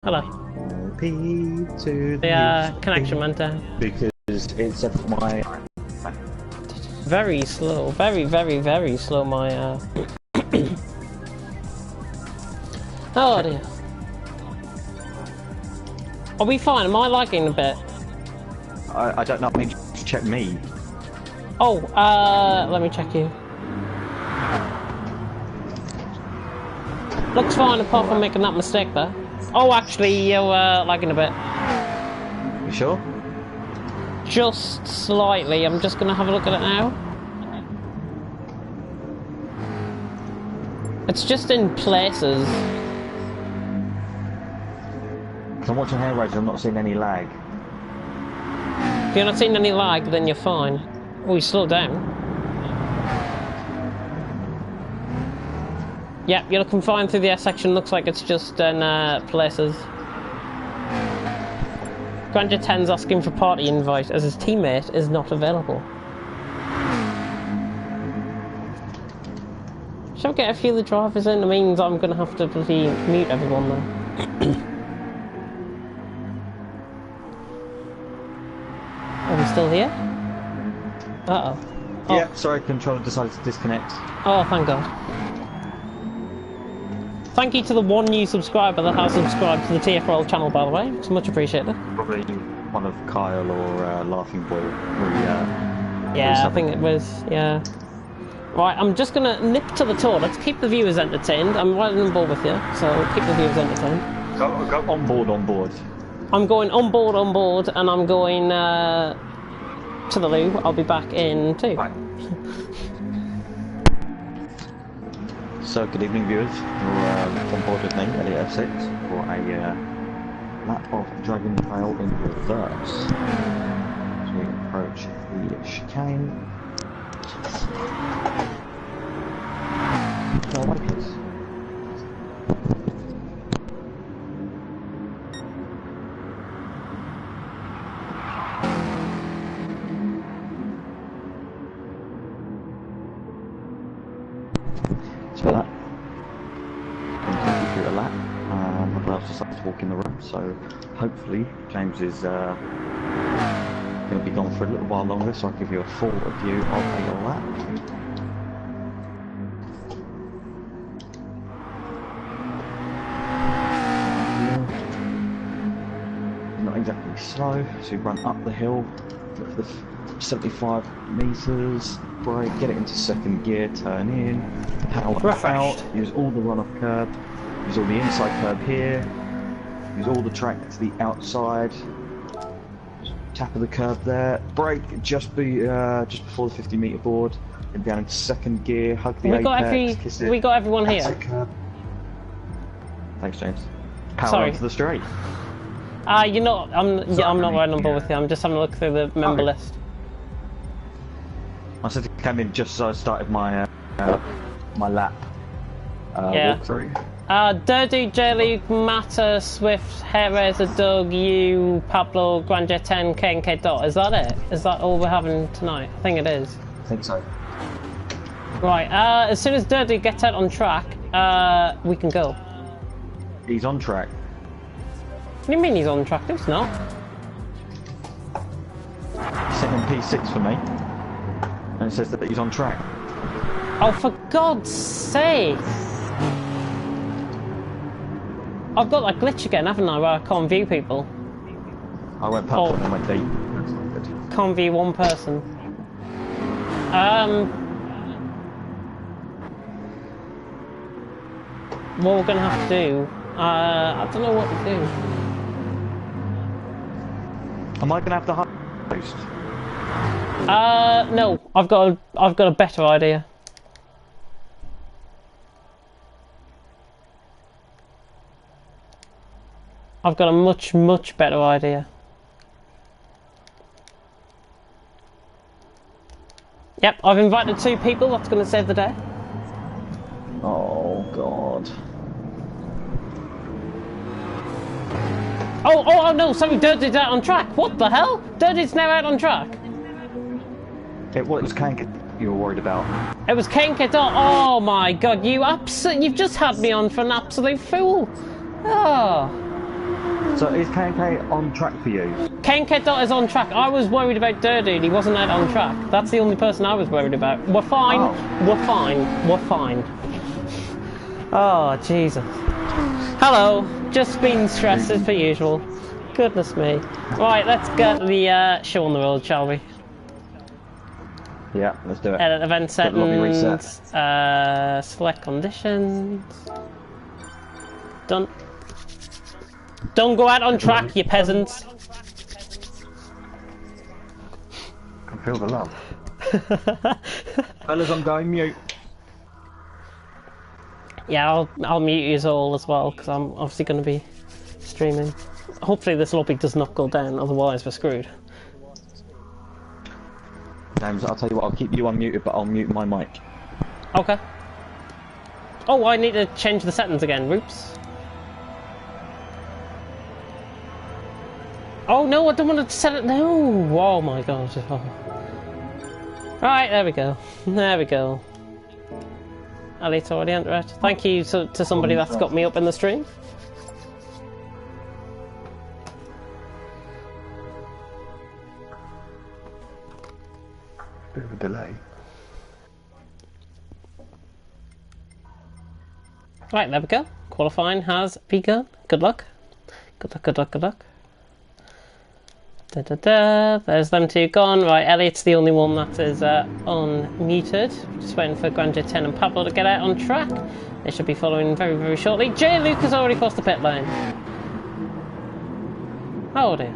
Hello. P to The connection went down. Because it's my... Very slow. Very, very, very slow, my... Oh dear. Are we fine? Am I lagging a bit? I don't know, maybe just check me. Oh, let me check you. Looks fine apart from making that mistake there. Oh, actually, you're lagging a bit. You sure? Just slightly. I'm just gonna have a look at it now. It's just in places. I'm watching Hair Racer, I'm not seeing any lag. If you're not seeing any lag, then you're fine. Oh, you slowed down. Yep, you're looking fine through the S section. Looks like it's just in places. Grandeur 10's asking for party invite as his teammate is not available. Shall we get a few of the drivers in? It means I'm going to have to bloody mute everyone then. Are we still here? Uh-oh. Oh. Yeah, sorry, controller decided to disconnect. Oh, thank God. Thank you to the one new subscriber that has subscribed to the TFRL channel, by the way. It's much appreciated. Probably one of Kyle or Laughing Boy. Yeah, I think it was, yeah. Right, I'm just going to nip to the tour. Let's keep the viewers entertained. I'm right on board with you, so keep the viewers entertained. Go on board. I'm going on board, and I'm going to the loo. I'll be back in 2. Right. So, good evening viewers, you're on board with me, Elliot F6, for a lap of Dragon Trail in reverse. As we approach the chicane. Oh, what is? So that through a lap, everyone else decides to walk in the room, so hopefully James is going to be gone for a little while longer, so I'll give you a full review of a lap. Not exactly slow, so you run up the hill for the 75 metres, brake, get it into second gear, turn in, power out, use all the runoff curb, use all the inside curb here, use all the track to the outside, tap of the curb there, brake just before the 50 metre board, then down into second gear, hug the apex, kiss it. We got everyone here. Thanks, James. Power Sorry. onto the straight. I'm not riding on board with you. I'm just having a look through the member list. I said to come in just as I started my my lap walkthrough. Dirty, J-League, Matter, Swift, Hair Razor, Doug, you, Pablo, Grandeur 10, K and K Dot. Is that it? Is that all we're having tonight? I think it is. I think so. Right, as soon as Dirty gets out on track, we can go. He's on track. What do you mean he's on track? No, it's not. He's sitting on P6 for me. And it says that he's on track. Oh, for God's sake! I've got that glitch again, haven't I, where I can't view people? I went purple and went deep. That's not good. Can't view one person. What we're gonna have to do, I don't know what to do. Am I gonna have the host? No, I've got a better idea. I've got a much better idea. Yep, I've invited 2 people. That's going to save the day. Oh God. Oh no! Sorry, Dirty's out on track. What the hell? Dirty's now out on track. It was Kank you were worried about. It was Kenket. Oh my God! You've just had me on for an absolute fool. Oh. So is K&K on track for you? K&K Dot is on track. I was worried about Durdude. He wasn't out on track. That's the only person I was worried about. We're fine. Oh. We're fine. We're fine. Oh, Jesus. Hello. Just been stressed as per usual. Goodness me. Right, let's get the show on the road, shall we? Yeah, let's do it. Edit event settings. Select conditions. Done. Don't go out on track, you peasants. I can feel the love. Fellas, I'm going mute. Yeah, I'll mute you all as well, because I'm obviously going to be streaming. Hopefully this lobby does not go down, otherwise we're screwed. James, I'll tell you what, I'll keep you unmuted, but I'll mute my mic. Okay. Oh, I need to change the settings again. Oops. Oh no, I don't want to set it. No. Oh my god. Oh. Right, there we go. There we go. Elite already entered. Thank you to somebody that's got me up in the stream. Bit of a delay. Right, there we go. Qualifying has begun. Good luck. Good luck, good luck, good luck. Da, da, da. There's them two gone. Right, Elliot's the only one that is unmuted. Just waiting for Grand GT3 and Pablo to get out on track. They should be following very, very shortly. J. Luke has already crossed the pit lane. Oh dear.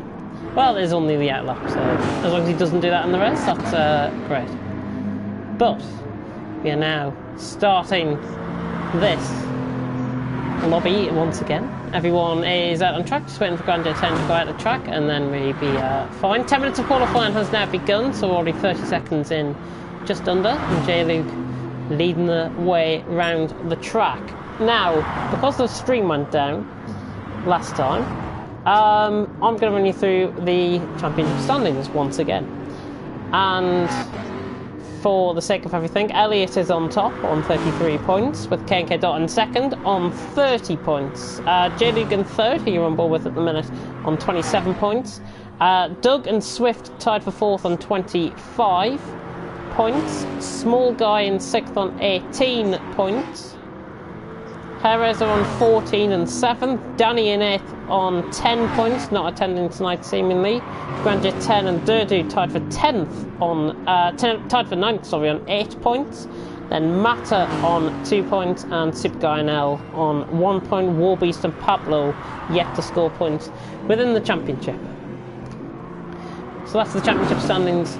Well, there's only the outlap, so as long as he doesn't do that in the rest, that's great. But we are now starting this lobby once again. Everyone is out on track, just waiting for Grand GT3 to go out of track, and then we'll be fine. 10 minutes of qualifying has now begun, so we're already 30 seconds in, just under, and J. Luke leading the way round the track. Now, because the stream went down last time, I'm going to run you through the championship standings once again. And for the sake of everything, Elliot is on top on 33 points, with K&K Dot in second on 30 points. J. Luke in third, who you're on board with at the minute, on 27 points. Doug and Swift tied for fourth on 25 points. Small Guy in sixth on 18 points. Perez are on 14 and 7th. Danny in 8th on 10 points, not attending tonight seemingly. Grand GT3 and Durdude tied for 10th on tied for 9th, sorry, on 8 points. Then Matta on 2 points and Super Guy and L on 1 point. Warbeast and Pablo yet to score points within the championship. So that's the championship standings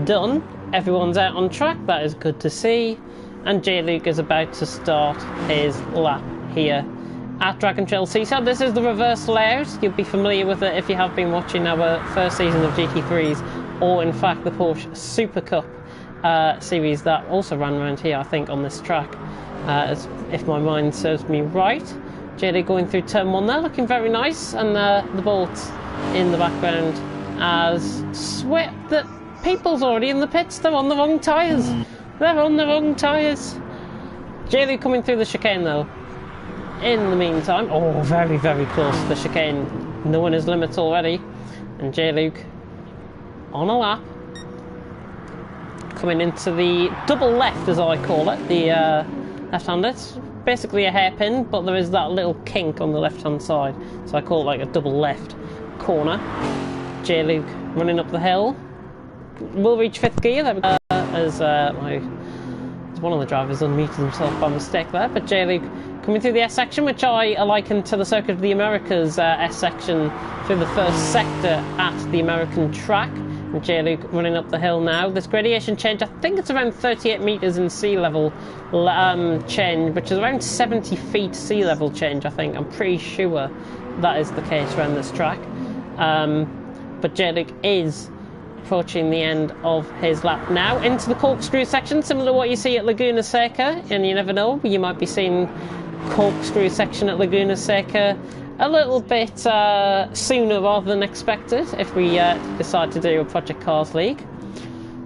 done. Everyone's out on track, that is good to see. And J. Luke is about to start his lap here at Dragon Trail Seaside. This is the reverse layout. You'll be familiar with it if you have been watching our first season of GT3s, or in fact the Porsche Super Cup series that also ran around here, I think, on this track, if my mind serves me right. J. Luke going through turn 1 there, looking very nice, and the Bolt in the background as Swift. That people's already in the pits, they're on the wrong tyres. They're on the wrong tyres. J. Luke coming through the chicane though. In the meantime, oh, very, very close to the chicane, knowing his limits already. And J. Luke on a lap, coming into the double left, as I call it, the left-hander. It's basically a hairpin, but there is that little kink on the left-hand side, so I call it like a double left corner. J. Luke running up the hill. We'll reach 5th gear. There we go. As one of the drivers unmuted himself by mistake there, but J. Luke coming through the S section, which I liken to the Circuit of the Americas S section through the first sector at the American track. And J. Luke running up the hill now. This gradation change, I think it's around 38 metres in sea level change, which is around 70 feet sea level change, I think. I'm pretty sure that is the case around this track. But J. Luke is approaching the end of his lap now, into the corkscrew section, similar to what you see at Laguna Seca, and you never know, you might be seeing corkscrew section at Laguna Seca a little bit sooner rather than expected if we decide to do a Project Cars League.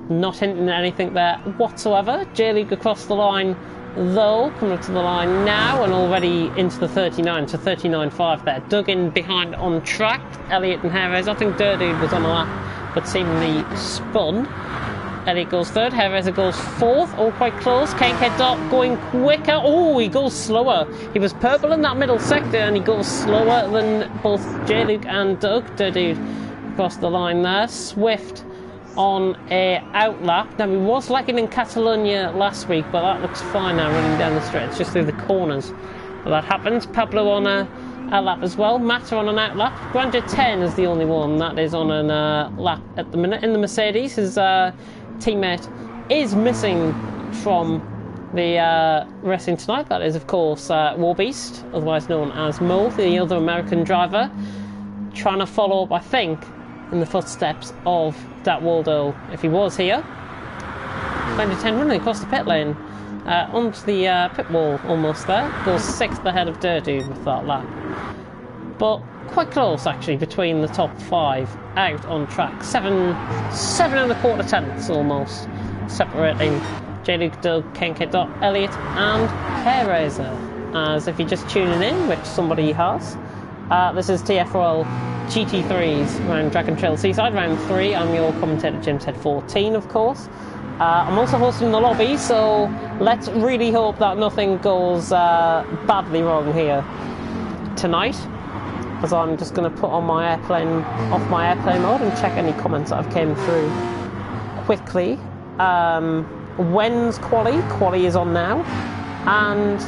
Not hinting at anything there whatsoever. J. Luke across the line though, coming up to the line now and already into the 39, so 39.5 there. Dug in behind on track, Elliott and Jerez. I think Dirty was on a lap, but seemingly spun. Elliott goes third, Jerez goes fourth, all quite close. KK going quicker. Oh, he goes slower. He was purple in that middle sector and he goes slower than both J-Luke and Doug. Dirty across the line there. Swift on a outlap. Now, he was lagging in Catalonia last week, but that looks fine now running down the straight. It's just through the corners but that happens. Pablo on a lap as well. Mata on an outlap. Grandeur 10 is the only one that is on an lap at the minute. In the Mercedes, his teammate is missing from the racing tonight. That is, of course, Warbeast, otherwise known as Mo, the other American driver, trying to follow up, I think, in the footsteps of Dat Waldo, if he was here. Grandeur 10 running across the pit lane, onto the pit wall almost there. Goes 6th ahead of Dirty with that lap. But quite close, actually, between the top 5 out on track. 7.25 tenths almost, separating J-Luke, Doug, Kenke Dot, Elliott and Hairraiser. As if you're just tuning in, which somebody has, this is TFRL GT3s around Dragon Trail Seaside, round 3. I'm your commentator, James Head 14, of course. I'm also hosting the lobby, so let's really hope that nothing goes badly wrong here tonight, as I'm just going to put on my airplane, off my airplane mode, and check any comments that have came through quickly. When's Quali is on now, and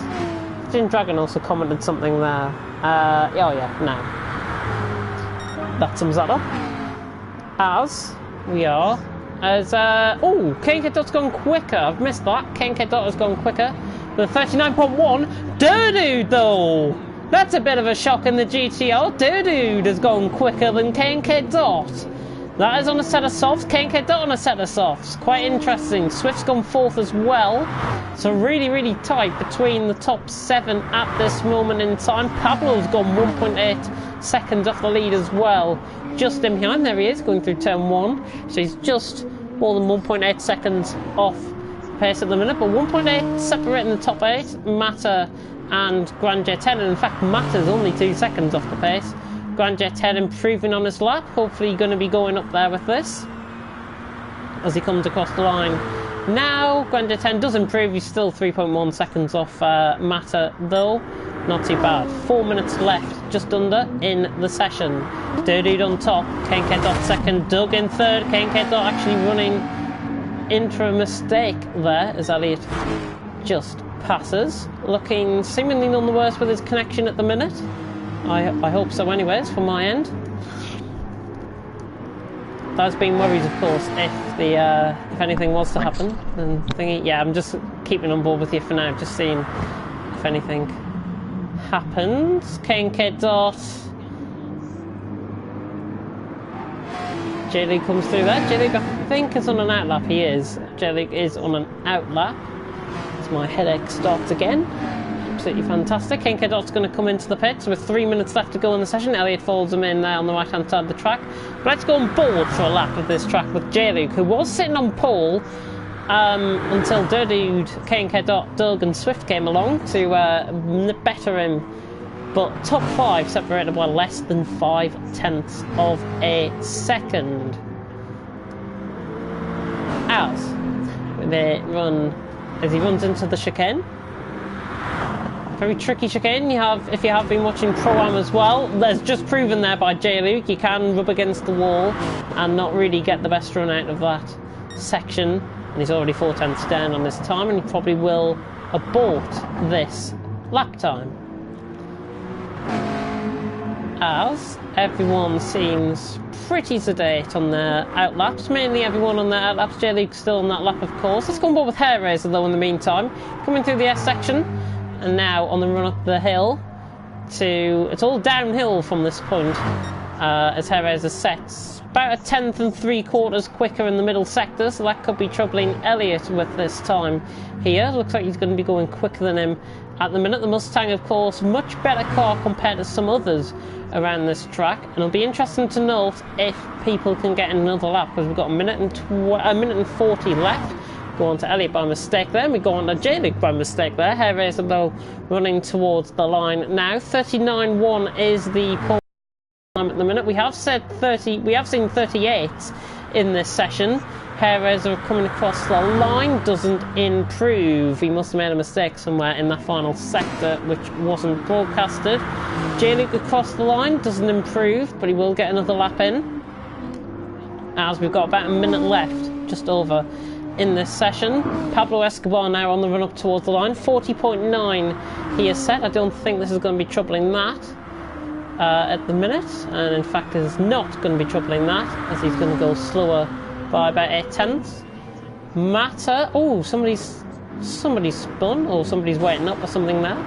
Jin Dragon also commented something there. Oh yeah, now that sums that up. As we are, oh, Kenke Dot's gone quicker. I've missed that. Kenke Dot has gone quicker with 39.1. Dirdude though, that's a bit of a shock in the GTO. Dirdude has gone quicker than Kenke Dot. That is on a set of softs. Kenke Dot on a set of softs. Quite interesting. Swift's gone 4th as well. So really tight between the top 7 at this moment in time. Pablo's gone 1.8 seconds off the lead as well. Just in behind. There he is, going through turn 1. So he's just more than 1.8 seconds off pace at the minute. But 1.8 separating the top 8. Mata and Grand J10. And in fact, Mata's only 2 seconds off the pace. Grand Jet 10 improving on his lap, hopefully going to be going up there with this as he comes across the line. Now Grand Jet 10 does improve, he's still 3.1 seconds off Mata though, not too bad. 4 minutes left, just under, in the session. Dirty on top, Kenke Dot second, Doug in third. Kenke Dot actually running into a mistake there as Elliott just passes, looking seemingly none the worse with his connection at the minute. I hope so anyways, from my end. There's been worries, of course, if anything was to happen. And thinking, yeah, I'm just keeping on board with you for now, just seeing if anything happens. Kenke Dot. J-League comes through there. J-League, I think, is on an outlap. He is. J-League is on an outlap. As my headache starts again. Absolutely fantastic. Kenke Dot's going to come into the pits with 3 minutes left to go in the session. Elliott folds him in there on the right hand side of the track. But let's go on board for a lap of this track with J-Luke, who was sitting on pole until Dirty, Kenke Dot, Doug and Swift came along to better him. But top 5 separated by less than 5/10 of a second. As he runs into the chicane. Very tricky chicane. If you have been watching Pro-Am as well, there's just proven there by J-Luke, you can rub against the wall and not really get the best run out of that section. And he's already 4/10 down on this time, and he probably will abort this lap time. As everyone seems pretty sedate on their outlaps, mainly everyone on their outlaps. J-Luke's still on that lap, of course. Let's go on board with Hairraiser though in the meantime. Coming through the S section. And now on the run up the hill it's all downhill from this point, as Hairraiser sets about a 10th and 3/4 quicker in the middle sector, so that could be troubling Elliott with this time here. Looks like he's going to be going quicker than him at the minute. The Mustang, of course, much better car compared to some others around this track, and it'll be interesting to note if people can get in another lap, because we've got a minute and 40 left. go on to Elliot by mistake there, and we go on to J-Luke by mistake there. Hair Raiser though running towards the line now. 39.1 is the pole time at the minute. We have said 30, we have seen 38 in this session. Hair Raiser coming across the line doesn't improve. He must have made a mistake somewhere in that final sector which wasn't broadcasted. J-Luke across the line doesn't improve, but he will get another lap in, as we've got about a minute left, just over, in this session. Pablo Escobar now on the run up towards the line. 40.9 he has set. I don't think this is going to be troubling that at the minute, and in fact it is not going to be troubling that, as he's going to go slower by about 8/10. Matter, oh, somebody's spun, or somebody's waiting up or something there.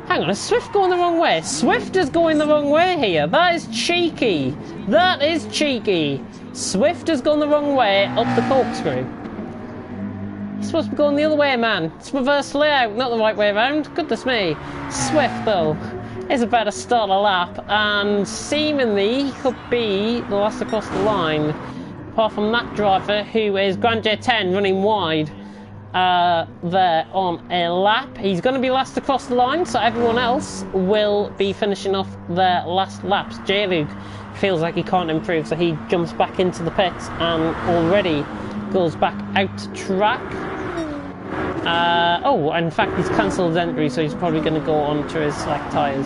Hang on, is Swift going the wrong way? Swift is going the wrong way here. That is cheeky. That is cheeky. Swift has gone the wrong way up the corkscrew. You're supposed to be going the other way, man. It's reverse layout, not the right way around. Goodness me. Swift, though, is about to start a lap, and seemingly could be the last across the line, apart from that driver, who is Grand J10 running wide there on a lap. He's going to be last across the line, so everyone else will be finishing off their last laps. J-Luke feels like he can't improve, so he jumps back into the pits and already goes back out to track. Oh, in fact he's cancelled his entry, so he's probably going to go on to his slack tyres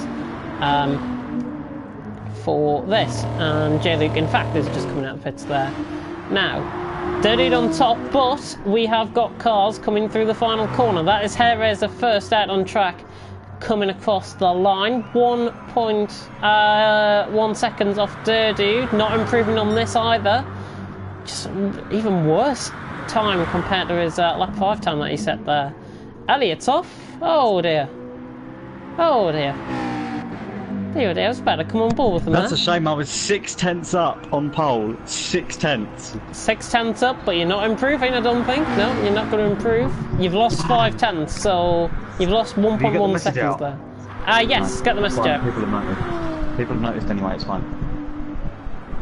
for this. And J-Luke, in fact, is just coming out of the pits there. Now, Dirty on top, but we have got cars coming through the final corner. That is Hair Raiser first out on track, coming across the line. 1.1 seconds off Durdude, not improving on this either. Just even worse time compared to his lap 5 time that he set there. Elliot's off. Oh dear. Oh dear. There I was about to come on board with him. That's a shame. I was 6/10 up on pole. 6/10. 6/10 up, but you're not improving, I don't think. No, you're not going to improve. You've lost 5/10, so you've lost 1.1 seconds there. Yes, get the message out. People have noticed. People have noticed anyway, it's fine.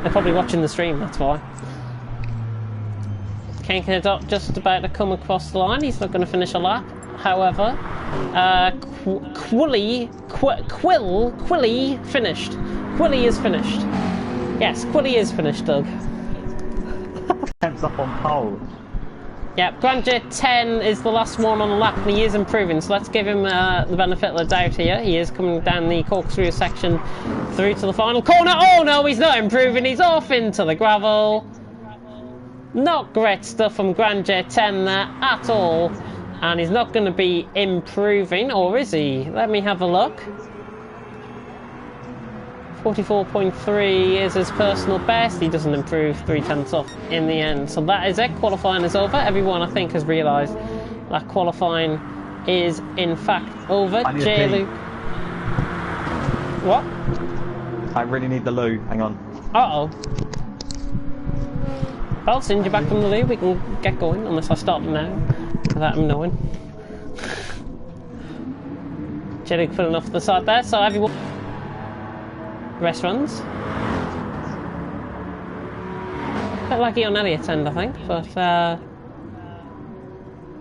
They're probably watching the stream, that's why. Kankanadot just about to come across the line. He's not going to finish a lap. However, Quilly finished. Quilly is finished. Yes, Quilly is finished, Doug. 10's up on pole. Yep, Grand J10 is the last one on the lap, and he is improving, so let's give him the benefit of the doubt here. He is coming down the corkscrew section through to the final corner. Oh no, he's not improving, he's off into the gravel. Not great stuff from Grand J10 there at all. And he's not going to be improving, or is he? Let me have a look. 44.3 is his personal best. He doesn't improve 3/10 off in the end. So that is it. Qualifying is over. Everyone, I think, has realised that qualifying is, in fact, over. J-Luke. What? I really need the loo. Hang on. Uh-oh. Well, since you're back from the loo, we can get going, unless I start now. Without him knowing. J-Luke filling off the side there, so everyone. Rest runs. Bit lucky on Elliot's end, I think, but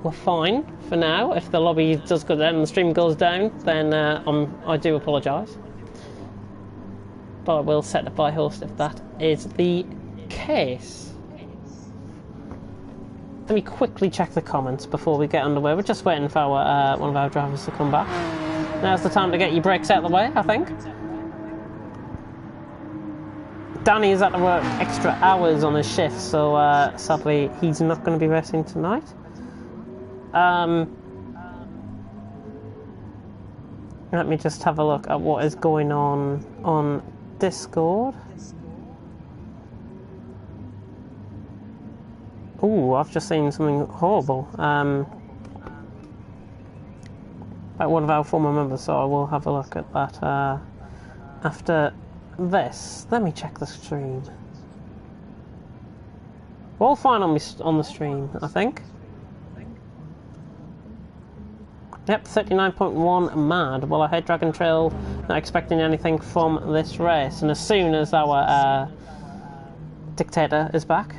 we're fine for now. If the lobby does go down and the stream goes down, then I do apologise. But I will set the by host if that is the case. Let me quickly check the comments before we get underway. We're just waiting for our, one of our drivers to come back. Now's the time to get your brakes out of the way, I think. Danny is at to work extra hours on his shift, so sadly he's not going to be racing tonight. Let me just have a look at what is going on Discord. Ooh, I've just seen something horrible. About one of our former members, so I will have a look at that after this. Let me check the stream. We're all fine on the stream, I think. Yep, 39.1 mad. Well, I heard Dragon Trail, not expecting anything from this race, and as soon as our Dictator is back.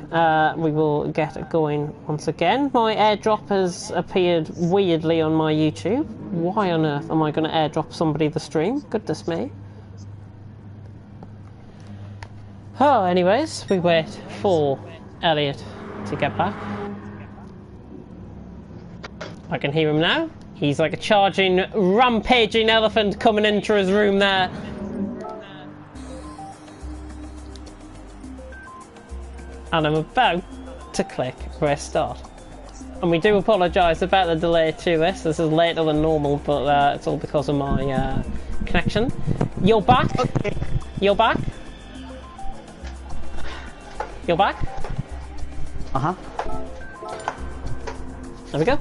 We will get it going once again. My airdrop has appeared weirdly on my YouTube. Why on earth am I going to airdrop somebody the stream? Goodness me. Oh, anyways, we wait for Elliot to get back. I can hear him now. He's like a charging, rampaging elephant coming into his room there. And I'm about to click restart. And we do apologise about the delay to this. This is later than normal, but it's all because of my connection. You're back? Okay. You're back? You're back? Uh-huh. There we go.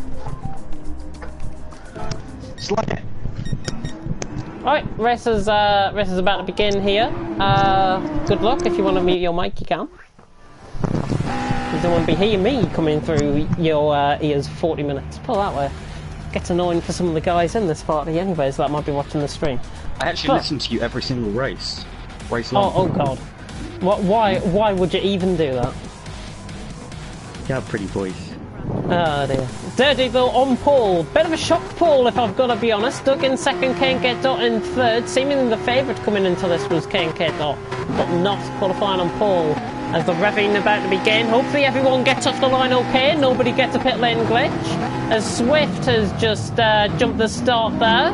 Slug it. Right, race is about to begin here. Good luck. If you want to mute your mic, you can. You don't want to be hearing me coming through your ears 40 minutes. Put it that way. Gets annoying for some of the guys in this party anyways that might be watching the stream. I actually listen to you every single race. Race long. Oh god. Why would you even do that? You have a pretty voice. Oh dear. Dirty though on pole. Bit of a shock pole if I've got to be honest. Doug in second, K&K Dot in third. Seemingly the favourite coming into this was K&K Dot, but not qualifying on pole. As the revving about to begin, hopefully everyone gets off the line okay, nobody gets a pit lane glitch. As Swift has just jumped the start there,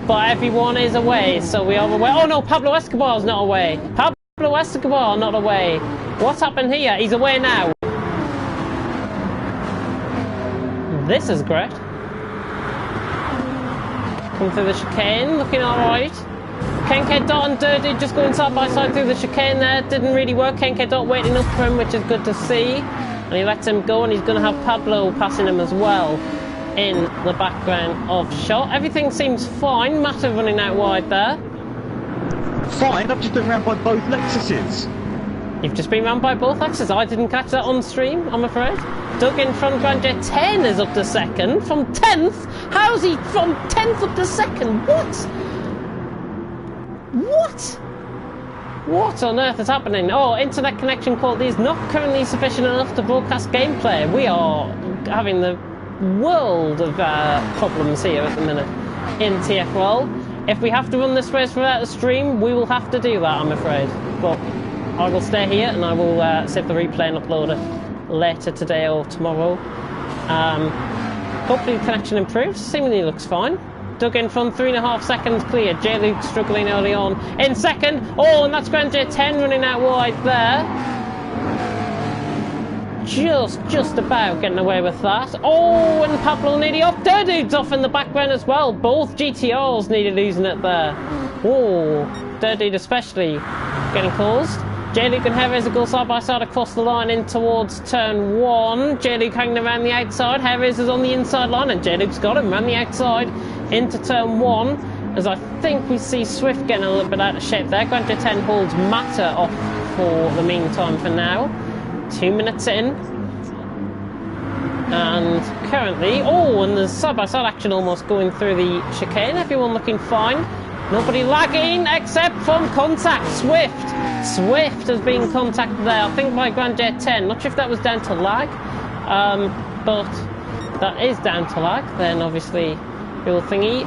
but everyone is away, so we are away. Oh no, Pablo Escobar's not away. Pablo Escobar not away. What's happened here? He's away now. This is great. Come through the chicane, looking alright. K&K Dot and Dirty just going side by side through the chicane there. Didn't really work. K&K Dot waiting up for him, which is good to see. And he lets him go, and he's going to have Pablo passing him as well in the background of shot. Everything seems fine. Matter running out wide there. Fine, I've just been round by both Lexuses. You've just been round by both Lexuses. I didn't catch that on stream, I'm afraid. Doug in front, Grand Jet 10 is up to second. From 10th? How's he from 10th up to second? What? What? What on earth is happening? Oh, internet connection quality is not currently sufficient enough to broadcast gameplay. We are having the world of problems here at the minute in TFRL. If we have to run this race without a stream, we will have to do that, I'm afraid. But I will stay here and I will save the replay and upload it later today or tomorrow. Hopefully the connection improves. Seemingly looks fine. Doug in front, 3.5 seconds clear. J Luke struggling early on. In second. Oh, and that's Grand J10 running out wide there. Just about getting away with that. Oh, and Pablo nearly off. Dirdude's off in the background as well. Both GTRs nearly losing it there. Oh, Dirdude especially getting caused. J-Luke and Herez go side by side across the line in towards turn 1. J-Luke hanging around the outside. Herez is on the inside line, and J-Luke's got him around the outside into turn 1. As I think we see Swift getting a little bit out of shape there. Grand J10 holds Matter off for the meantime for now. 2 minutes in. And currently, oh, and there's side-by-side action almost going through the chicane. Everyone looking fine. Nobody lagging except from contact. Swift has been contacted there, I think by Grand Jet 10. Not sure if that was down to lag, but that is down to lag. Then obviously, real thingy.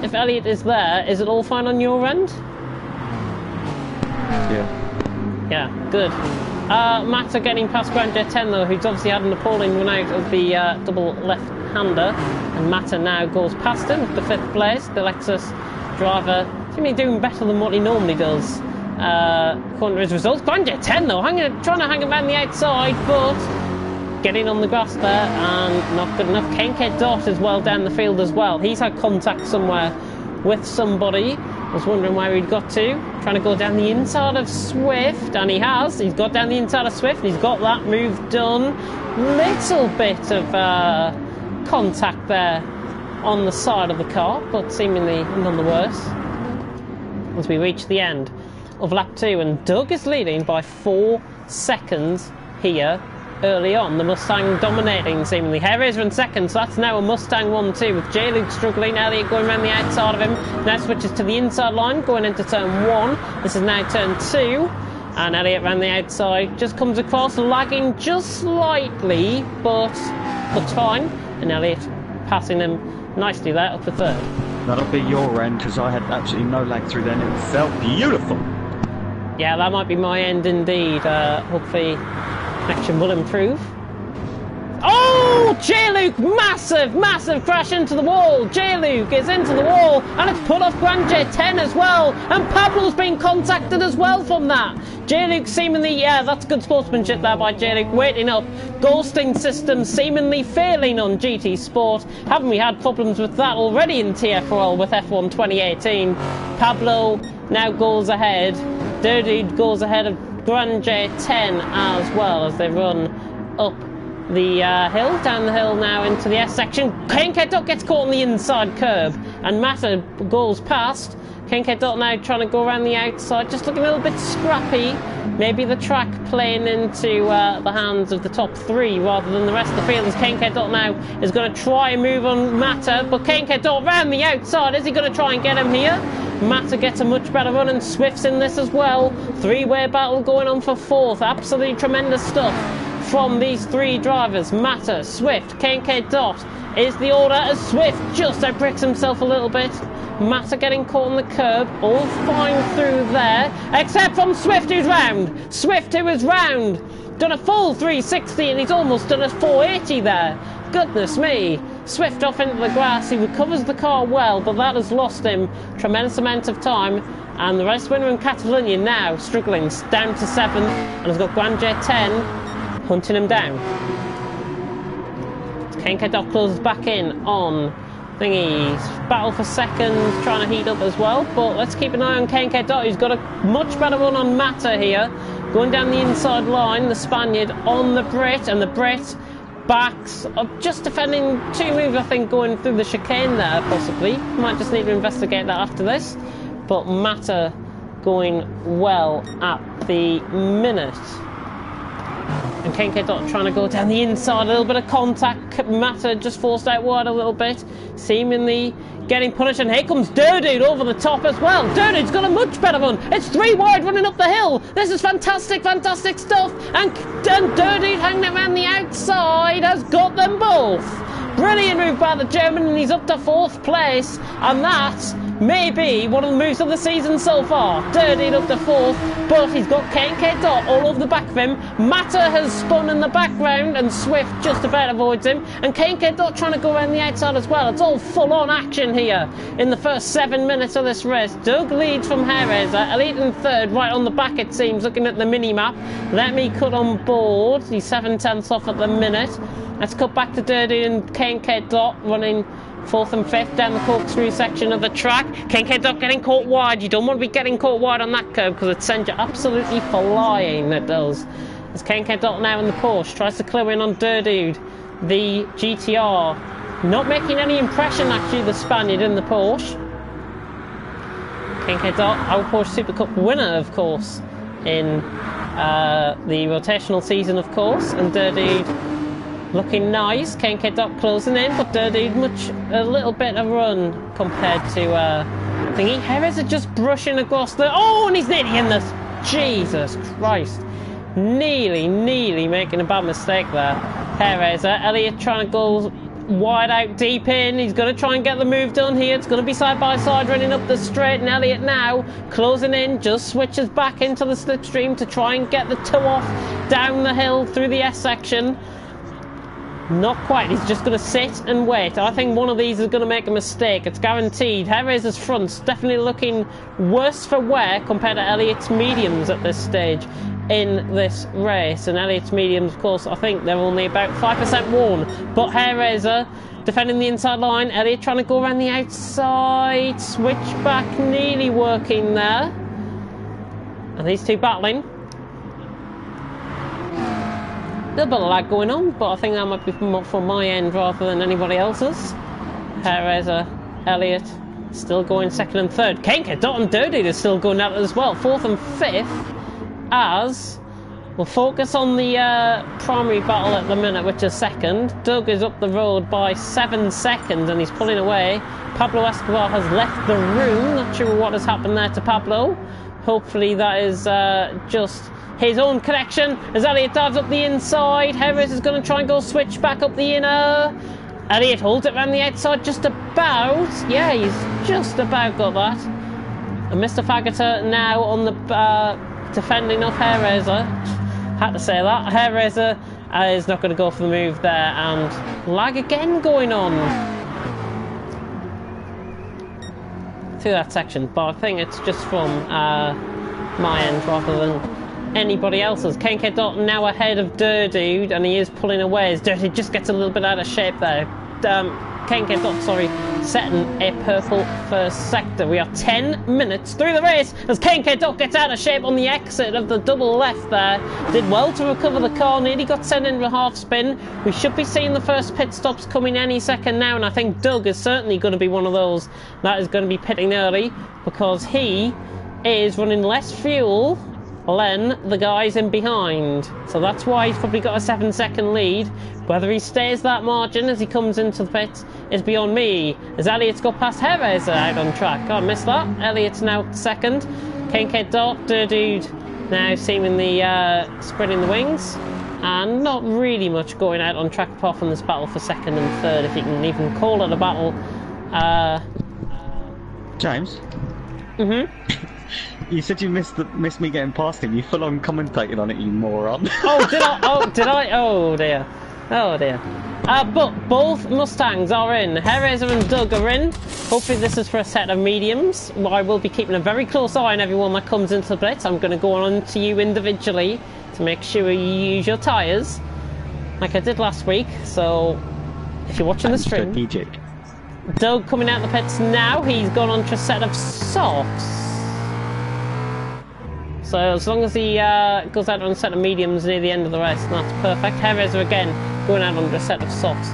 If Elliot is there, is it all fine on your end? Yeah. Yeah, good. Matter getting past Grand Jet 10 though, who's obviously had an appalling run out of the double left-hander. And Matter now goes past him with the 5th place. The Lexus driver seemingly doing better than what he normally does. According to his results. Grand Jet 10 though, trying to hang around the outside, but getting on the grass there and not good enough. K&K Dot is well down the field as well. He's had contact somewhere with somebody. I was wondering where he'd got to. Trying to go down the inside of Swift, and he has. He's got down the inside of Swift, and he's got that move done. Little bit of contact there on the side of the car, but seemingly none the worse. As we reach the end of lap 2, and Doug is leading by 4 seconds here early on. The Mustang dominating seemingly. Herez in second, so that's now a Mustang 1-2 with J-Luke struggling. Elliot going around the outside of him. Now switches to the inside line going into turn 1. This is now turn 2. And Elliott around the outside, just comes across, lagging just slightly, but looks fine. And Elliott passing him nicely there up the third. That'll be your end, because I had absolutely no lag through then. It felt beautiful. Yeah, that might be my end indeed. Hopefully connection will improve. Oh, J-Luke, massive crash into the wall. J-Luke is into the wall, and it's put off Grand J10 as well, and Pablo's been contacted as well from that. J-Luke seemingly, yeah, that's good sportsmanship there by J-Luke, waiting up. Ghosting system seemingly failing on GT Sport. Haven't we had problems with that already in TFRL with F1 2018? Pablo now goes ahead. Dirty goes ahead of Grand J10 as well as they run up the hill, down the hill now into the S section. Kenketo gets caught on the inside curb, and Massa goes past. Kenketo now trying to go around the outside, just looking a little bit scrappy. Maybe the track playing into the hands of the top three rather than the rest of the field, as Kenketo now is going to try and move on Mata, but Kenketo around the outside. Is he going to try and get him here? Mata gets a much better run, and Swift's in this as well. Three-way battle going on for fourth. Absolutely tremendous stuff from these three drivers. Mata, Swift, Kenketo is the order, as Swift just outbricks himself a little bit. Mata getting caught on the curb, all fine through there, except from Swift, who's round. Swift, who is round, done a full 360, and he's almost done a 480 there. Goodness me. Swift off into the grass. He recovers the car well, but that has lost him tremendous amount of time. And the race winner in Catalonia now struggling, down to 7th, and has got Grand J10 hunting him down. Kenketo closes back in on thingies. Battle for second, trying to heat up as well. But let's keep an eye on Kenketo. He's got a much better run on Mata here. Going down the inside line, the Spaniard on the Brit, and the Brit backs up, just defending two moves, I think, going through the chicane there, possibly. Might just need to investigate that after this. But Mata going well at the minute. And Kenketo trying to go down the inside, a little bit of contact. Mata just forced out wide a little bit, seemingly getting punished, and here comes Durdude over the top as well. Durdude's got a much better run. It's three wide running up the hill. This is fantastic stuff. And Durdude hanging around the outside has got them both. Brilliant move by the German, and he's up to 4th place. And that may be one of the moves of the season so far. Durdude up to 4th, but he's got Kenketo all over the back of him. Mata has spun in the background, and Swift just about avoids him. And Kenketo trying to go around the outside as well. It's all full-on action here in the first 7 minutes of this race. Doug leads from Hairraiser. Elliott in 3rd, right on the back it seems, looking at the mini-map. Let me cut on board. He's 7/10 off at the minute. Let's cut back to Durdude and Kenketo running 4th and 5th down the corkscrew section of the track. Kenketo getting caught wide. You don't want to be getting caught wide on that curve, because it sends you absolutely flying, it does. As Kenketo now in the Porsche tries to clear in on Durdude, the GTR. Not making any impression, actually, the Spaniard in the Porsche. Kenketo, our Porsche Super Cup winner, of course, in the rotational season, of course. And Durdude looking nice. Kenketo closing in, but Durdude a little bit of run compared to thingy. Harris are just brushing across the... Oh, and he's nearly in this. Jesus Christ. Nearly making a bad mistake there. Hairraiser. Elliott trying to go wide out deep in. He's going to try and get the move done here. It's going to be side by side running up the straight, and Elliott now closing in, just switches back into the slipstream to try and get the toe off down the hill through the S section. Not quite. He's just going to sit and wait. I think one of these is going to make a mistake. It's guaranteed. Hairraiser's front's definitely looking worse for wear compared to Elliott's mediums at this stage in this race. And Elliott's mediums, of course, I think they're only about 5% worn. But Hairraiser defending the inside line. Elliott trying to go around the outside. Switchback nearly working there. And these two battling. A little bit of lag going on, but I think that might be from my end rather than anybody else's. Hairraiser, Elliott still going 2nd and 3rd. Kenketo and Durdude is still going at it as well. 4th and 5th, as we'll focus on the primary battle at the minute, which is 2nd. Doug is up the road by 7 seconds, and he's pulling away. Pablo Escobar has left the room. Not sure what has happened there to Pablo. Hopefully that is just his own connection as Elliot dives up the inside. Harris is going to try and go switch back up the inner. Elliot holds it around the outside just about. Yeah, he's just about got that. And Mr. Faggoter now on the defending of Hair Raiser. Had to say that. Hair Raiser is not going to go for the move there, and lag again going on through that section. But I think it's just from my end rather than anybody else's. KK Dot now ahead of Dude, and he is pulling away as Dude just gets a little bit out of shape there. KK Dot, sorry, setting a purple first sector. We are 10 minutes through the race as KK Dot gets out of shape on the exit of the double left there. Did well to recover the car, nearly got sent into a half spin. We should be seeing the first pit stops coming any second now, and I think Doug is certainly going to be one of those that is going to be pitting early because he is running less fuel than the guys in behind. So that's why he's probably got a 7-second lead. Whether he stays that margin as he comes into the pits is beyond me. As Elliot's got past Hair Raiser out on track. God, I missed that. Elliot's now second. KK Dot, Dude now seemingly spreading the wings. And not really much going out on track apart from this battle for second and third, if you can even call it a battle. James? Mm-hmm. You said you missed me getting past him. You full on commentated on it, you moron. Oh, did I? Oh, did I? Oh dear. Oh dear. But both Mustangs are in. Hair Raiser and Doug are in. Hopefully this is for a set of mediums. I will be keeping a very close eye on everyone that comes into the blitz. I'm going to go on to you individually to make sure you use your tyres like I did last week. So if you're watching the stream, strategic. Doug coming out the pits now. He's gone on to a set of softs. So as long as he goes out on a set of mediums near the end of the race, that's perfect. Hair Raiser again going out under a set of softs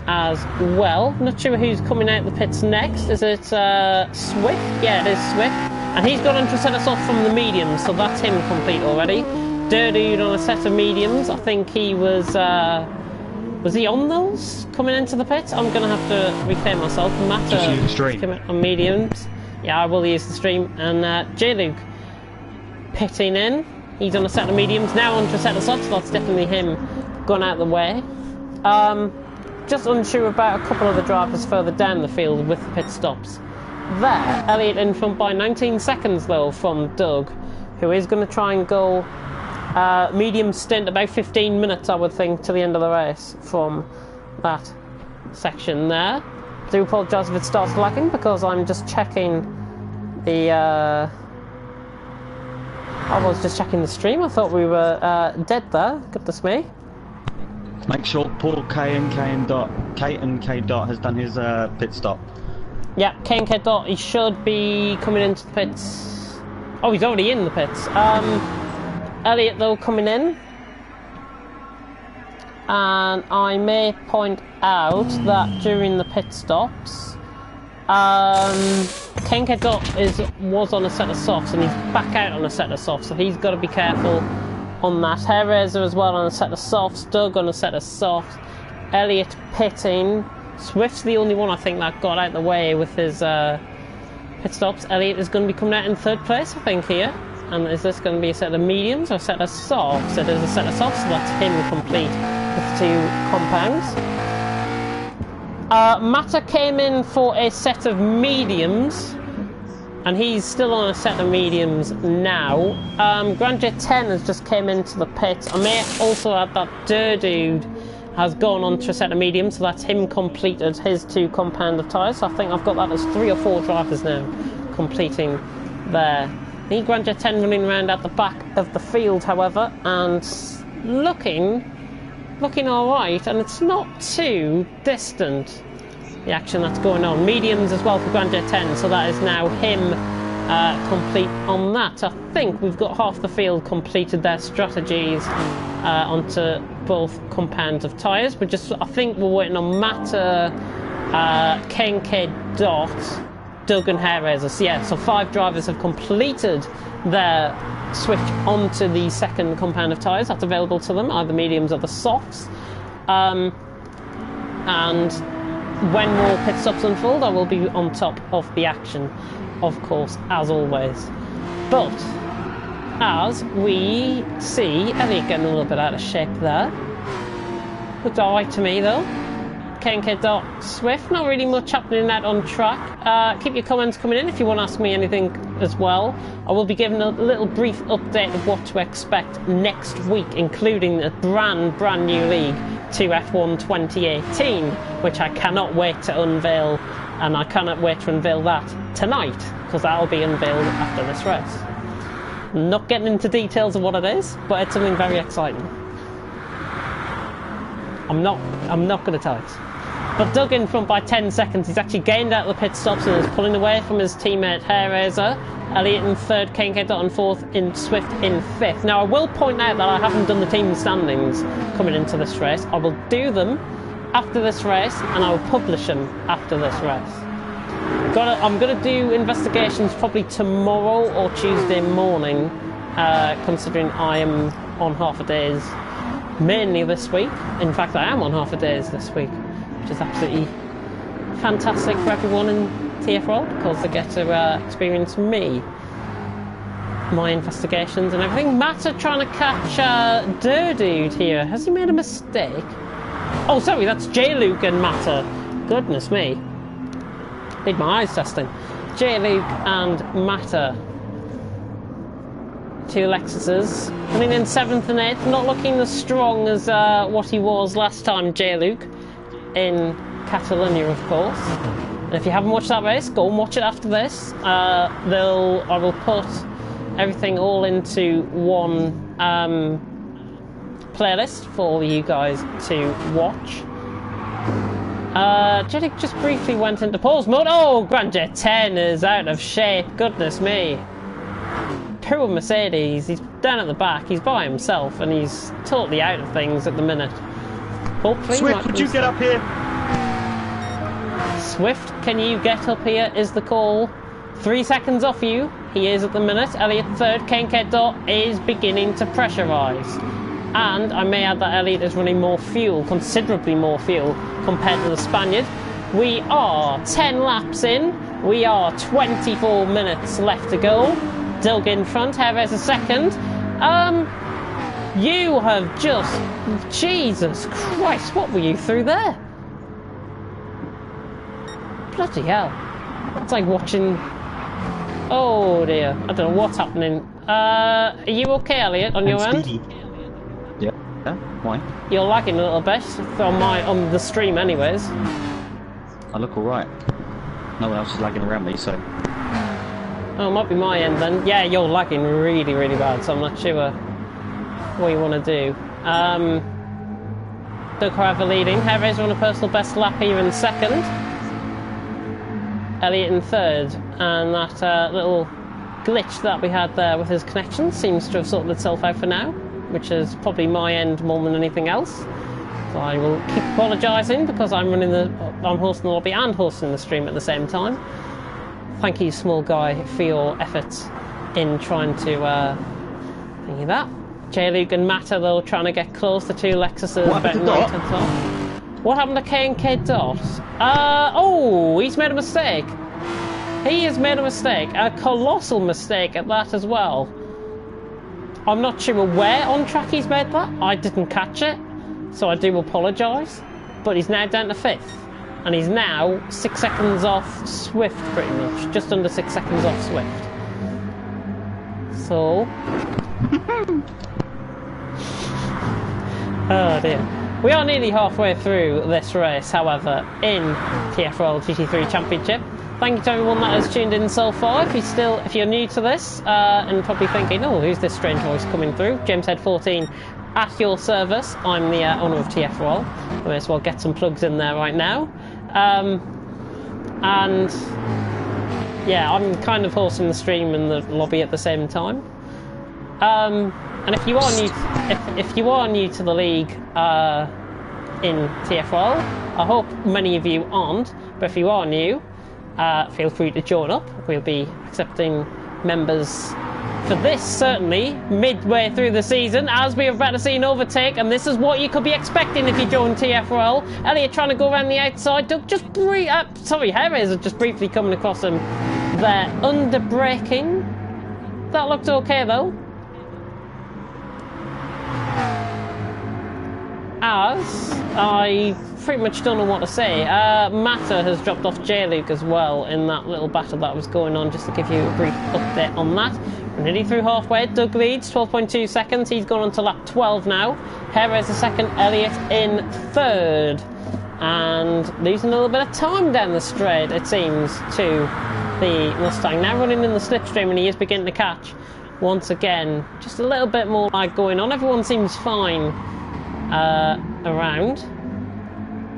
as well. Not sure who's coming out the pits next. Is it Swift? Yeah, it is Swift. And he's gone onto a set of softs from the mediums, so that's him complete already. Dude on a set of mediums. I think he was he on those coming into the pits? I'm going to have to reclaim myself. Matt just use the stream. Came out on mediums. Yeah, I will use the stream. And J-Luke pitting in. He's on a set of mediums, now onto a set of softs. That's definitely him gone out the way. Just unsure about a couple of the drivers further down the field with the pit stops. There, Elliot in front by 19 seconds though from Doug, who is going to try and go medium stint, about 15 minutes I would think, to the end of the race from that section there. I do apologise if it starts lagging because I'm just checking the I was just checking the stream. I thought we were dead there. Goodness me. Make sure Paul K and K Dot has done his pit stop. Yeah, K and K Dot, he should be coming into the pits. Oh, he's already in the pits. Elliot though coming in. And I may point out that during the pit stops, KK Dot was on a set of softs and he's back out on a set of softs, so he's got to be careful on that. Hair Raiser as well on a set of softs, Doug on a set of softs, Elliot pitting. Swift's the only one I think that got out the way with his pit stops. Elliot is going to be coming out in third place I think here. And is this going to be a set of mediums or a set of softs? It is a set of softs, so that's him complete with 2 compounds. Matter came in for a set of mediums, and he's still on a set of mediums now. Grand Jet 10 has just came into the pit. I may also add that Dude has gone on to a set of mediums, so that's him completed his 2 compound of tyres. So I think I've got that as 3 or 4 drivers now completing there. I think Grand Jet 10 running around at the back of the field, however, and looking alright, and it's not too distant, the action that's going on. Mediums as well for Grand Jet 10, so that is now him complete on that. I think we've got half the field completed their strategies onto both compounds of tyres. I think we're waiting on Matter, KK Dot, Doug and Hair Raiser. So yeah, so 5 drivers have completed their switch onto the second compound of tyres that's available to them, either mediums or the softs. And when more pit stops unfold, I will be on top of the action, of course, as always. But as we see, Elliot getting a little bit out of shape there. Looked alright to me though. KNK Swift, not really much happening that on track. Keep your comments coming in if you want to ask me anything as well. I will be giving a little brief update of what to expect next week, including the brand new league, TFRL 2018, which I cannot wait to unveil, and I cannot wait to unveil that tonight, because that'll be unveiled after this race. I'm not getting into details of what it is, but it's something very exciting. I'm not going to tell it. But dug in front by 10 seconds. He's actually gained out of the pit stops and is pulling away from his teammate Hairraiser. Elliot in third, KNK in fourth, in Swift in fifth. Now I will point out that I haven't done the team standings coming into this race. I will do them after this race and I will publish them after this race. I'm going to do investigations probably tomorrow or Tuesday morning, considering I am on half a days mainly this week. In fact, I am on half a days this week, which is absolutely fantastic for everyone in TFRL because they get to experience me, my investigations and everything. Matt are trying to catch Dude here. Has he made a mistake? Oh, sorry, that's J-Luke and Matter. Goodness me. Need my eyes testing. J-Luke and Matter. Two Lexuses. Coming in 7th and 8th, not looking as strong as what he was last time, J-Luke, in Catalonia, of course. And if you haven't watched that race, go and watch it after this. I will put everything all into one playlist for all you guys to watch. J-Luke just briefly went into pause mode. Oh, Grand Jet 10 is out of shape, goodness me. Poor Mercedes, he's down at the back, he's by himself and he's totally out of things at the minute. Hopefully, Swift, would you get up here? Swift, can you get up here is the call. 3 seconds off you, he is at the minute. Elliot third, KNK is beginning to pressurise. And I may add that Elliot is running more fuel, considerably more fuel compared to the Spaniard. We are 10 laps in, we are 24 minutes left to go. Dug in front, Heves a second. You have just... Jesus Christ, what were you through there? Bloody hell. It's like watching... Oh dear, I don't know what's happening. Are you okay, Elliot, on your end? Yeah. Why? You're lagging a little bit on the stream anyways. I look alright. No one else is lagging around me, so... Oh, it might be my end then. Yeah, you're lagging really, really bad, so I'm not sure what you want to do. Doug However leading. Heves on a personal best lap here in second. Elliot in third. And that little glitch that we had there with his connection seems to have sorted itself out for now, which is probably my end more than anything else. So I will keep apologising because I'm hosting the lobby and hosting the stream at the same time. Thank you, small guy, for your efforts in trying to thingy that. J-Luke and Matter, though, trying to get close. The two Lexuses. What happened to Dot? What happened to KNK Dot? Oh, he's made a mistake. He has made a mistake. A colossal mistake at that as well. I'm not sure where on track he's made that. I didn't catch it, so I do apologise. But he's now down to 5th. And he's now 6 seconds off Swift, pretty much. Just under 6 seconds off Swift. So... oh dear. We are nearly halfway through this race, however, in TFRL GT3 Championship. Thank you to everyone that has tuned in so far. If you're new to this, and probably thinking, oh, who's this strange voice coming through? JamesHead14 at your service. I'm the owner of TFRL. I may as well get some plugs in there right now. And yeah, I'm kind of hosting the stream and the lobby at the same time. And if you are new to the league in TFRL, I hope many of you aren't. But if you are new, feel free to join up. We'll be accepting members for this, certainly, midway through the season, as we are about to see an overtake, and this is what you could be expecting if you join TFRL. Elliot trying to go around the outside. Doug just Harris are just briefly coming across him there. Under braking. that looked okay though. As I pretty much don't know what to say. Matter has dropped off J-Luke as well in that little battle that was going on, just to give you a brief update on that. We're nearly through halfway. Doug leads 12.2 seconds. He's gone on to lap 12 now. Perez is second, Elliott in third. And losing a little bit of time down the straight, it seems, to the Mustang. Now running in the slipstream, and he is beginning to catch once again. Just a little bit more lag going on. Everyone seems fine around.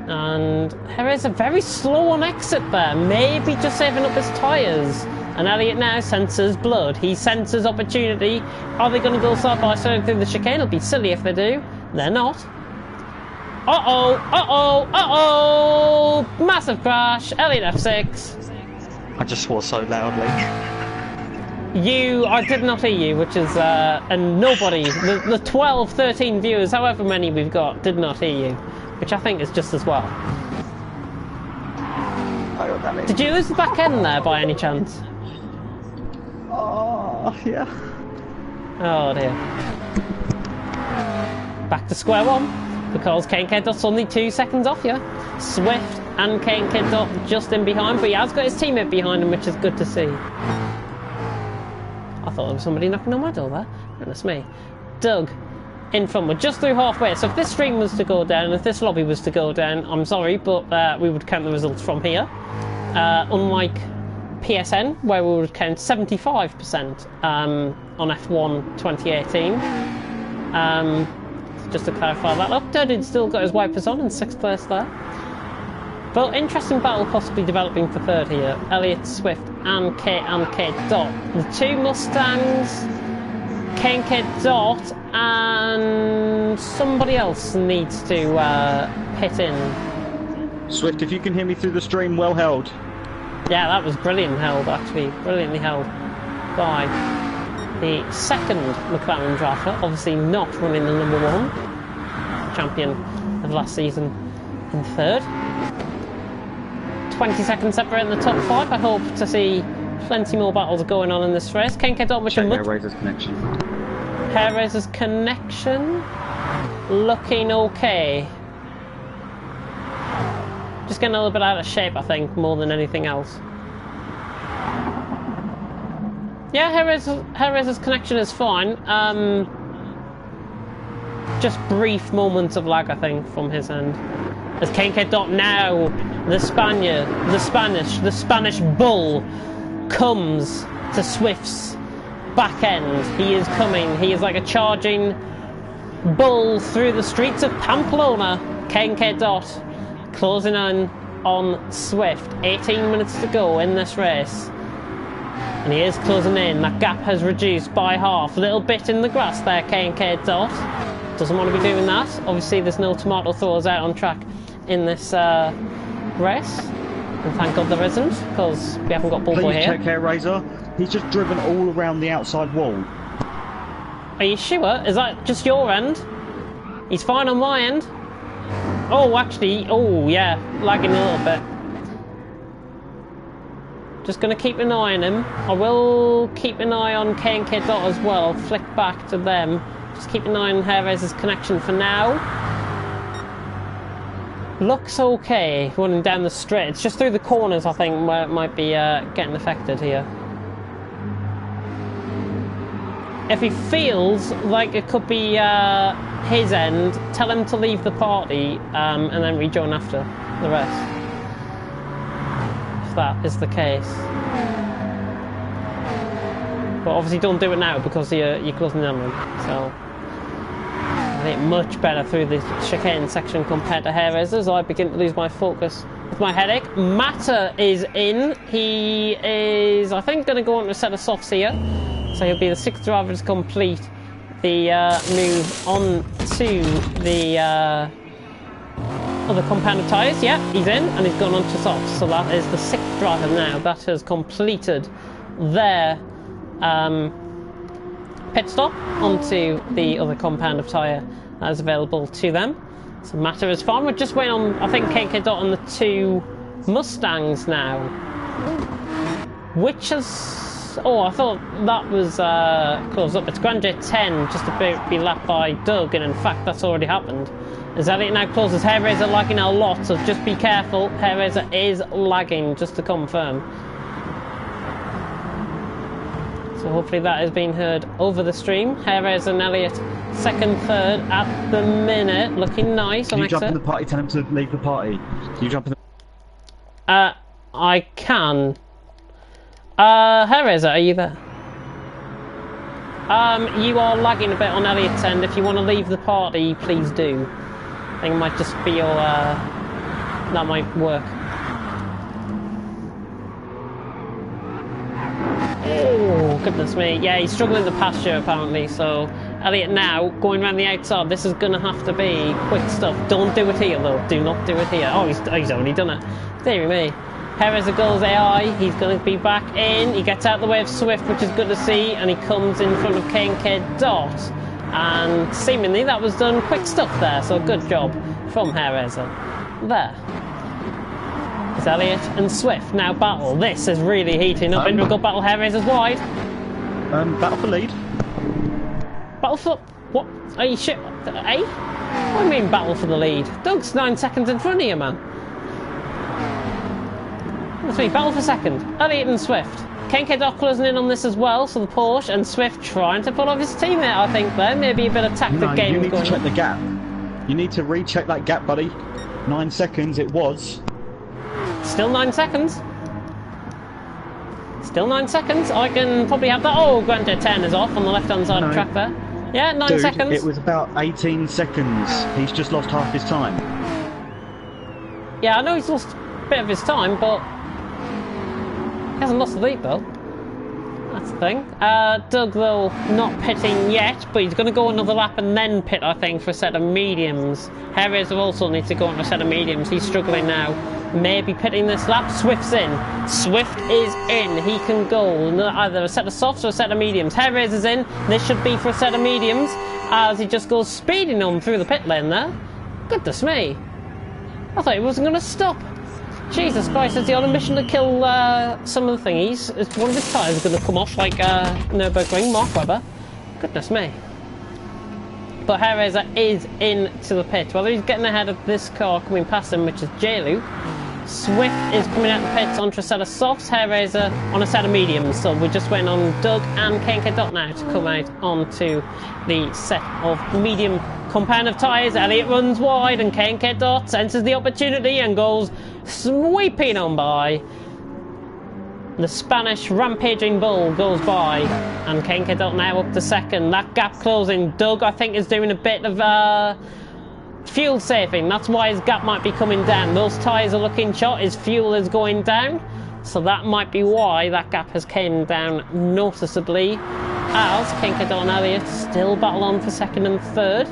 And Perez is very slow on exit there. Maybe just saving up his tyres. And Elliott now senses blood. He senses opportunity. Are they going to go side by side through the chicane? It'll be silly if they do. They're not. Uh-oh, uh-oh, uh-oh! Massive crash. Elliott F6. I just swore so loudly. I did not hear you, which is, and nobody, the 12, 13 viewers, however many we've got, did not hear you, which I think is just as well. Did you lose the back end there by any chance? Oh, yeah. Oh dear. Back to square one, because K&K.Dot's only 2 seconds off you. Swift and K&K.Dot just in behind, but he has got his teammate behind him, which is good to see. I thought there was somebody knocking on my door there. Goodness me. Doug in front. We're just through halfway, so if this stream was to go down, if this lobby was to go down, I'm sorry, but we would count the results from here. Unlike PSN, where we would count 75% on F1 2018. Just to clarify that. Look, Dudded still got his wipers on in 6th place there. But interesting battle possibly developing for third here. Elliott, Swift and K&K.Dot. The two Mustangs, K&K.Dot and somebody else needs to hit in. Swift, if you can hear me through the stream, well held. Yeah, that was brilliant held actually. Brilliantly held by the second McLaren driver. Obviously not running the number one. Champion of last season in third. 20 seconds separating the top 5. I hope to see plenty more battles going on in this race. K&K.Dot with a much... Razor's connection. Hair Razor's connection looking okay. Just getting a little bit out of shape, I think, more than anything else. Yeah, Hair Razor's connection is fine. Just brief moments of lag, I think, from his end. As K&K.Dot now, the Spanish bull comes to Swift's back end. He is coming. He is like a charging bull through the streets of Pamplona. K&K.Dot closing in on Swift. 18 minutes to go in this race. And he is closing in. That gap has reduced by half. A little bit in the grass there, K&K.Dot. Doesn't want to be doing that. Obviously, there's no tomato throwers out on track in this race. And thank God there isn't, because we haven't got Bullboy here. Take care, Razor. He's just driven all around the outside wall. Are you sure? Is that just your end? He's fine on my end. Oh, actually, oh yeah, lagging a little bit. Just going to keep an eye on him. I will keep an eye on K&K.Dot as well. Flick back to them. Just keep an eye on Hair Razor's connection for now. Looks okay running down the straight. It's just through the corners, I think, where it might be getting affected here. If he feels like it could be his end, tell him to leave the party and then rejoin after the rest. If that is the case. But obviously don't do it now because you're closing in on him. So I think much better through the chicane section compared to Hair Razor's. I begin to lose my focus with my headache. Matter is in. He is, I think, going to go on to a set of softs here. So he'll be the 6th driver to complete the move on to the other compound of tyres. Yeah, he's in and he's gone on to softs. So that is the 6th driver now that has completed their pit stop onto the other compound of tyre that is available to them. So Matter is fine. We're just waiting on, I think, K&K.Dot on the 2 Mustangs now. Which has Oh, I thought that was closed up. It's Grand J10 just about to be lapped by Doug, and in fact that's already happened. As Elliot now closes, Hair Raiser lagging a lot, so just be careful. Hair Raiser is lagging, just to confirm. So hopefully that has been heard over the stream. Hair Raiser and Elliot second, third at the minute, looking nice. Can you jump in the party? Tell him to leave the party. Can you jump in the... I can. Hair Raiser, are you there? You are lagging a bit on Elliot's end. If you want to leave the party, please do. I think it might just be your, that might work. Oh, goodness me. Yeah, he's struggling to pasture apparently, so Elliot now going around the outside. This is going to have to be quick stuff. Don't do it here though. Do not do it here. Oh, he's already done it. Dear me. Here is a goals AI. He's going to be back in. He gets out the way of Swift, which is good to see, and he comes in front of K&K Dot. And seemingly that was done quick stuff there, so good job from Hair Raiser. There. It's Elliot and Swift now battle. This is really heating up. Into a good battle. Hair Raiser's wide. Battle for lead. Battle for... What? Are you shit? Eh? What do you mean battle for the lead? Doug's 9 seconds in front of you, man. That's me, battle for second. Elliot and Swift. K&K Dot closing in on this as well, so the Porsche and Swift trying to pull off his teammate, I think, there. Maybe a bit of tactic game going on. You need to check the gap. You need to recheck that gap, buddy. 9 seconds, it was. Still 9 seconds. Still 9 seconds. I can probably have that. Oh, Grand J10 is off on the left-hand side of the track there. Yeah, 9 seconds. It was about 18 seconds. He's just lost half his time. Yeah, I know he's lost a bit of his time, but he hasn't lost the lead, though. That's the thing. Doug, though, not pitting yet, but he's going to go another lap and then pit, I think, for a set of mediums. Hair Raiser also needs to go on for a set of mediums. He's struggling now. Maybe pitting this lap. Swift's in. Swift is in. He can go either a set of softs or a set of mediums. Hair Raiser's in. This should be for a set of mediums as he just goes speeding on through the pit lane there. Goodness me. I thought he wasn't going to stop. Jesus Christ, is he on a mission to kill some of the thingies? Is one of his tyres going to come off like Nürburgring, Mark Webber? Goodness me. But Hair Raiser is into the pit. Whether he's getting ahead of this car coming past him, which is J-Lu. Swift is coming out the pits onto a set of softs. Hair Raiser on a set of mediums. So we're just waiting on Doug and K&K Dot now to come out onto the set of medium compound of tyres. Elliot runs wide and K&K Dot senses the opportunity and goes sweeping on by. The Spanish rampaging bull goes by and K&K Dot now up to second. That gap closing. Doug, I think, is doing a bit of fuel saving. That's why his gap might be coming down. Those tyres are looking shot. His fuel is going down. So that might be why that gap has came down noticeably. As K&K Dot and Elliot still battle on for second and third.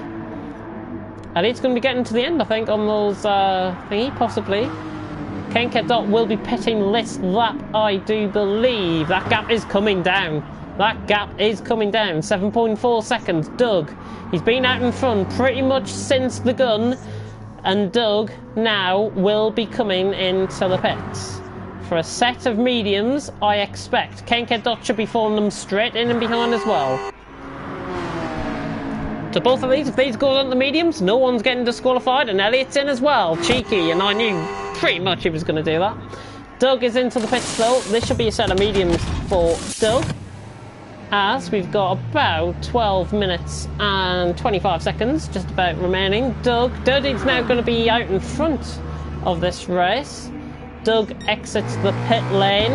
Elliot's going to be getting to the end, I think, on those thingy, possibly. K&K Dot will be pitting this lap, I do believe. That gap is coming down. That gap is coming down. 7.4 seconds. Doug, he's been out in front pretty much since the gun. And Doug now will be coming into the pits. For a set of mediums, I expect. K&K Dot should be falling them straight in and behind as well. So both of these, if these go on the mediums, no one's getting disqualified, and Elliot's in as well. Cheeky, and I knew pretty much he was going to do that. Doug is into the pits still. This should be a set of mediums for Doug, as we've got about 12 minutes and 25 seconds just about remaining. Doug, Dirty's now going to be out in front of this race. Doug exits the pit lane,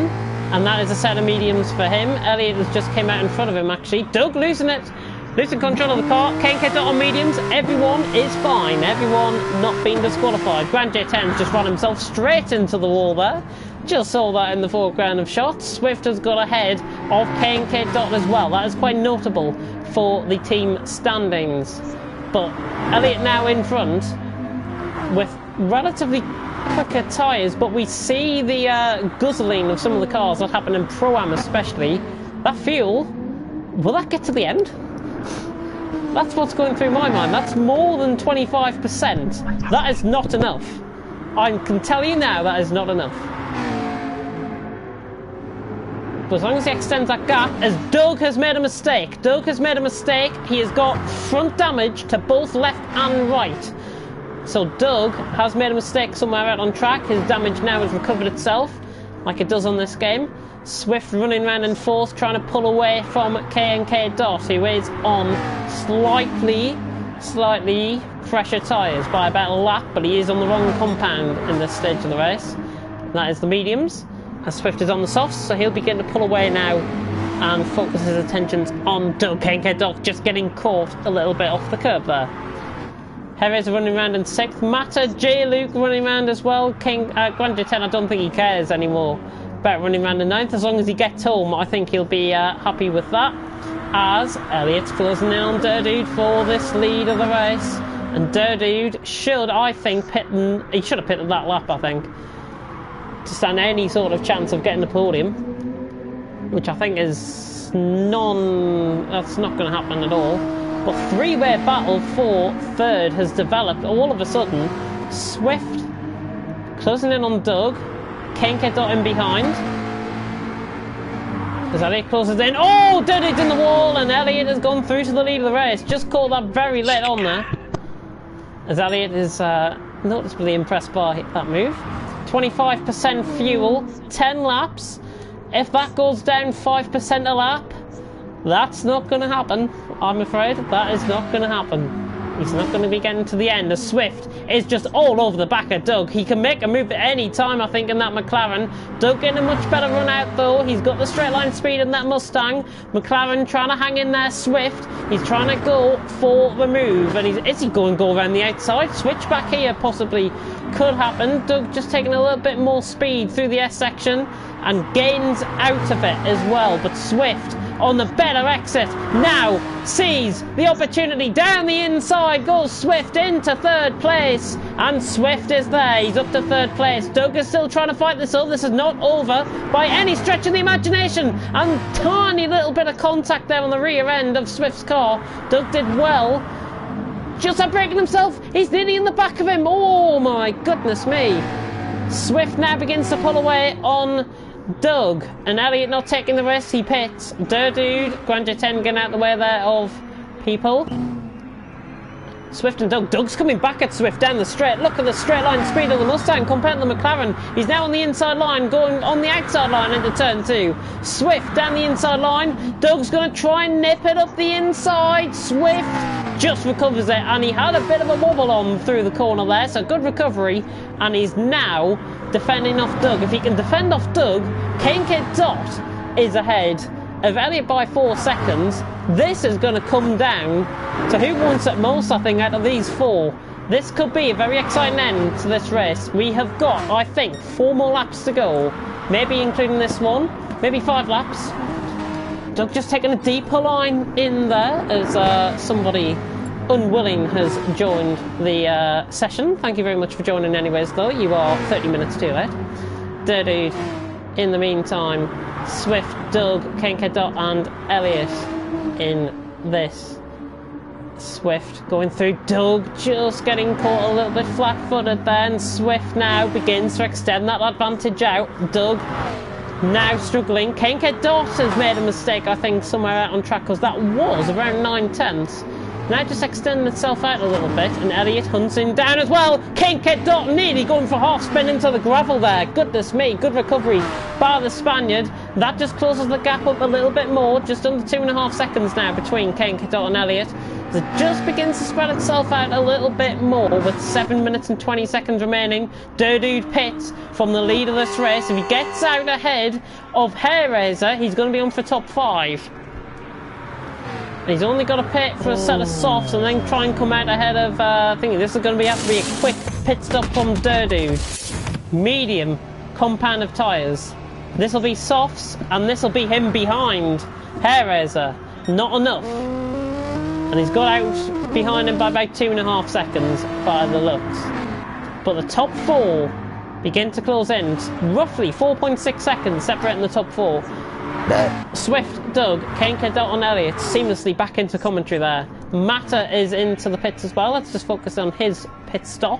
and that is a set of mediums for him. Elliot has just came out in front of him, actually. Doug losing it. Losing control of the car. K&K Dot on mediums. Everyone is fine. Everyone not being disqualified. Grand J10's just run himself straight into the wall there. Just saw that in the foreground of shots. Swift has got ahead of K&K Dot as well. That is quite notable for the team standings. But Elliot now in front with relatively quicker tyres, but we see the guzzling of some of the cars that happen in Pro-Am especially. That fuel, will that get to the end? That's what's going through my mind. That's more than 25%. That is not enough. I can tell you now that is not enough. But as long as he extends that gap, as Doug has made a mistake. Doug has made a mistake. He has got front damage to both left and right. So Doug has made a mistake somewhere out on track. His damage now has recovered itself, like it does on this game. Swift running around in fourth, trying to pull away from K&K Dot, who is on slightly fresher tyres by about a lap, but he is on the wrong compound in this stage of the race. That is the mediums, as Swift is on the softs, so he'll begin to pull away now and focus his attentions on Doug. K&K Dot just getting caught a little bit off the curb there. Herres running around in 6th. Matter J. Luke running around as well. Grand GT3, I don't think he cares anymore about running around in 9th. As long as he gets home, I think he'll be happy with that. As Elliot's closing in on Durdude for this lead of the race. And Durdude should, I think, he should have pitted that lap, I think, to stand any sort of chance of getting the podium. Which I think is that's not going to happen at all. But three-way battle for 3rd has developed all of a sudden. Swift closing in on Doug. K&K Dot in behind. As Elliot closes in. Oh! Durdude's in the wall, and Elliot has gone through to the lead of the race. Just caught that very late on there. As Elliot is noticeably impressed by that move. 25% fuel, 10 laps. If that goes down 5% a lap, that's not going to happen, I'm afraid. That is not going to happen. He's not going to be getting to the end. As Swift is just all over the back of Doug. He can make a move at any time, I think, in that McLaren. Doug getting a much better run out, though. He's got the straight line speed in that Mustang. McLaren trying to hang in there. Swift, he's trying to go for the move. And is he going to go around the outside? Switch back here, possibly could happen. Doug just taking a little bit more speed through the S section and gains out of it as well. But Swift on the better exit now sees the opportunity. Down the inside goes Swift into 3rd place, and Swift is there. He's up to 3rd place. Doug is still trying to fight this up. This is not over by any stretch of the imagination, and tiny little bit of contact there on the rear end of Swift's car. Doug did well, just breaking himself. He's nearly in the back of him. Oh my goodness me. Swift now begins to pull away on Doug, and Elliot not taking the risk. He pits. Durdude, Grand GT3 getting out the way there of people. Swift and Doug. Doug's coming back at Swift down the straight. Look at the straight line speed of the Mustang compared to the McLaren. He's now on the inside line, going on the outside line into turn 2. Swift down the inside line. Doug's going to try and nip it up the inside. Swift just recovers it, and he had a bit of a wobble on through the corner there, so good recovery, and he's now defending off Doug. If he can defend off Doug, K&K Dot is ahead of Elliot by 4 seconds. This is going to come down to who wants it most, I think, out of these 4. This could be a very exciting end to this race. We have got, I think, 4 more laps to go, maybe including this one, maybe 5 laps. Doug just taking a deeper line in there as somebody unwilling has joined the session. Thank you very much for joining anyways, though. You are 30 minutes too late. Durdude, in the meantime, Swift, Doug, K&K Dot and Elliot in this. Swift going through. Doug just getting caught a little bit flat-footed there, and Swift now begins to extend that advantage out. Doug now struggling. K&K Dot has made a mistake, I think, somewhere out on track, because that was around 9/10. Now just extending itself out a little bit, and Elliot hunts him down as well. K&K Dot nearly going for half spin into the gravel there. Goodness me, good recovery by the Spaniard. That just closes the gap up a little bit more, just under 2.5 seconds now between K&K Dot and Elliot. It just begins to spread itself out a little bit more with 7 minutes and 20 seconds remaining. Durdude pits from the lead of this race. If he gets out ahead of Hair Raiser, he's going to be on for top 5. And he's only got to pit for a set of softs and then try and come out ahead of thingy. This is going to have to be a quick pit stop from Durdude. Medium compound of tyres. This will be softs, and this will be him behind Hair Raiser. Not enough. And he's got out behind him by about 2.5 seconds by the looks. But the top 4 begin to close in. Roughly 4.6 seconds separating the top 4. Swift, Doug, K&K Dot and Elliot seamlessly back into commentary there. Matter is into the pits as well. Let's just focus on his pit stop.